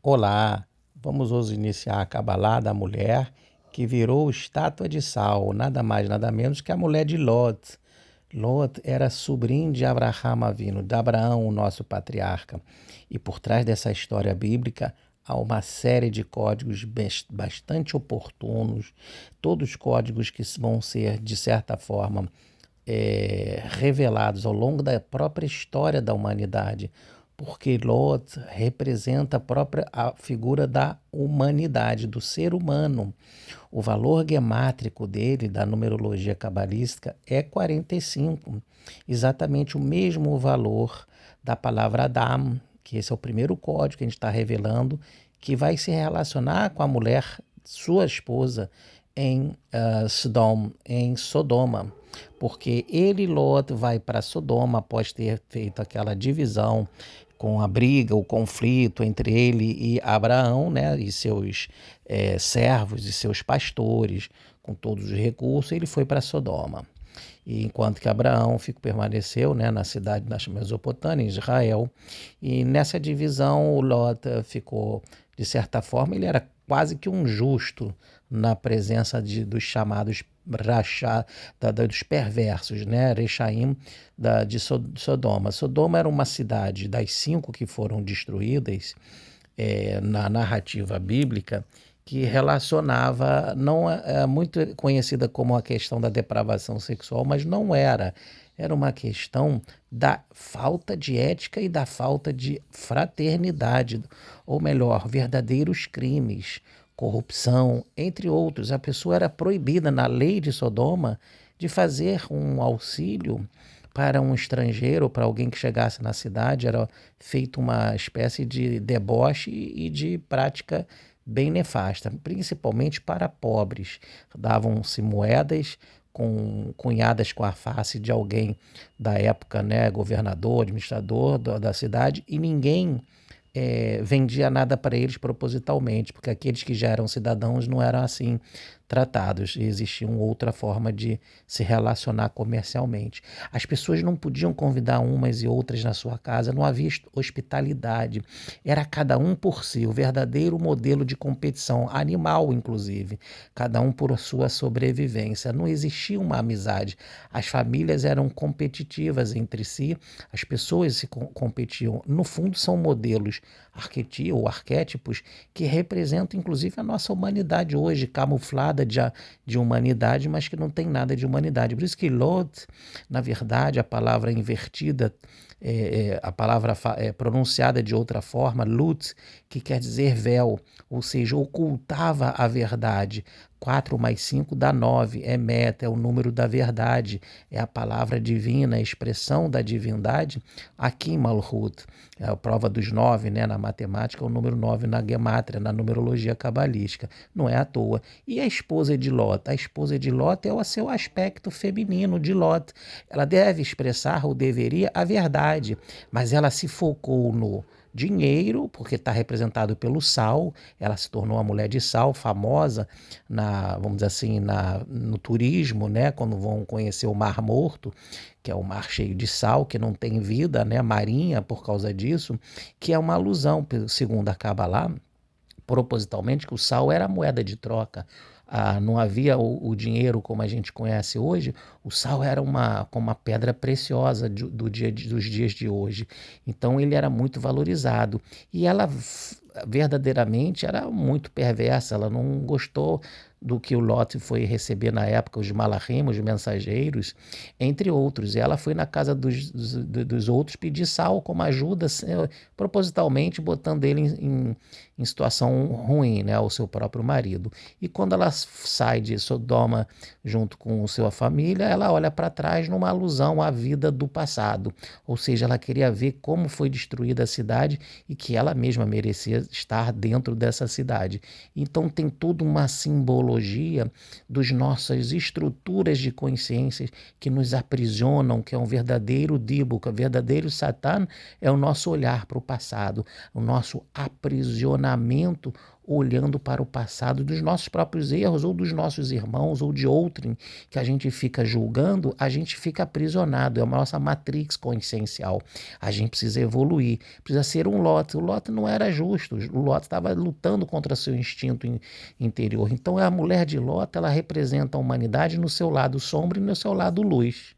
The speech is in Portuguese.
Olá, vamos hoje iniciar a Cabalá da mulher que virou estátua de sal, nada mais, nada menos que a mulher de Lot. Lot era sobrinho de Abraham Avinu, de Abraão, o nosso patriarca. E por trás dessa história bíblica há uma série de códigos bastante oportunos, todos códigos que vão ser, de certa forma, revelados ao longo da própria história da humanidade, porque Lot representa a figura da humanidade, do ser humano. O valor gemátrico dele, da numerologia cabalística, é 45, exatamente o mesmo valor da palavra Adam, que esse é o primeiro código que a gente está revelando, que vai se relacionar com a mulher, sua esposa, em Sodoma, porque ele, Lot, vai para Sodoma após ter feito aquela divisão com a briga, o conflito entre ele e Abraão, né, e seus servos e seus pastores, com todos os recursos, ele foi para Sodoma. E enquanto que Abraão permaneceu, né, na cidade da Mesopotâmia, em Israel, e nessa divisão o Lot ficou, de certa forma, ele era quase que um justo na presença dos chamados rachá, dos perversos, né, Rechaim, de Sodoma. Sodoma era uma cidade das 5 que foram destruídas na narrativa bíblica, que relacionava, não é muito conhecida como a questão da depravação sexual, mas não era. Era uma questão da falta de ética e da falta de fraternidade, ou melhor, verdadeiros crimes, corrupção, entre outros. A pessoa era proibida na lei de Sodoma de fazer um auxílio para um estrangeiro, para alguém que chegasse na cidade, era feito uma espécie de deboche e de prática bem nefasta, principalmente para pobres. Davam-se moedas cunhadas com a face de alguém da época, né, governador, administrador da cidade, e ninguém vendia nada para eles propositalmente, porque aqueles que já eram cidadãos não eram assim tratados, e existia uma outra forma de se relacionar comercialmente. As pessoas não podiam convidar umas e outras na sua casa, não havia hospitalidade, era cada um por si, o verdadeiro modelo de competição, animal inclusive, cada um por sua sobrevivência, não existia uma amizade, as famílias eram competitivas entre si, as pessoas se competiam, no fundo são modelos arquétipos que representam inclusive a nossa humanidade hoje, camuflada de humanidade, mas que não tem nada de humanidade. Por isso que Lot, na verdade, a palavra invertida, a palavra pronunciada de outra forma, Lut, que quer dizer véu, ou seja, ocultava a verdade. 4 mais 5 dá 9, é meta, é o número da verdade, é a palavra divina, a expressão da divindade, aqui em Malhut, é a prova dos 9, né, na matemática, é o número 9 na gemátria, na numerologia cabalística, não é à toa. E a esposa de Lot? A esposa de Lot é o seu aspecto feminino de Lot, ela deve expressar, ou deveria, a verdade, mas ela se focou no dinheiro, porque está representado pelo sal, ela se tornou uma mulher de sal, famosa vamos dizer assim, no turismo, né, quando vão conhecer o Mar Morto, que é o mar cheio de sal, que não tem vida, né, marinha por causa disso, que é uma alusão, segundo a Kabbalah, propositalmente, que o sal era a moeda de troca. Não havia o dinheiro como a gente conhece hoje, o sal era como uma pedra preciosa dos dias de hoje. Então ele era muito valorizado. E ela verdadeiramente era muito perversa, ela não gostou do que o Lot foi receber na época, os malachim, os mensageiros, entre outros. E ela foi na casa dos outros pedir sal como ajuda, propositalmente botando ele em situação ruim, né, ao seu próprio marido. E quando ela sai de Sodoma junto com sua família, ela olha para trás numa alusão à vida do passado, ou seja, ela queria ver como foi destruída a cidade e que ela mesma merecia estar dentro dessa cidade. Então tem toda uma simbologia das nossas estruturas de consciência que nos aprisionam, que é um verdadeiro díbuca, o verdadeiro Satã é o nosso olhar para o passado, o nosso aprisionamento olhando para o passado dos nossos próprios erros, ou dos nossos irmãos, ou de outrem que a gente fica julgando, a gente fica aprisionado, é a nossa matrix consciencial. A gente precisa evoluir, precisa ser um Lot. O Lot não era justo, o Lot estava lutando contra seu instinto interior. Então a mulher de Lot, ela representa a humanidade no seu lado sombra e no seu lado luz.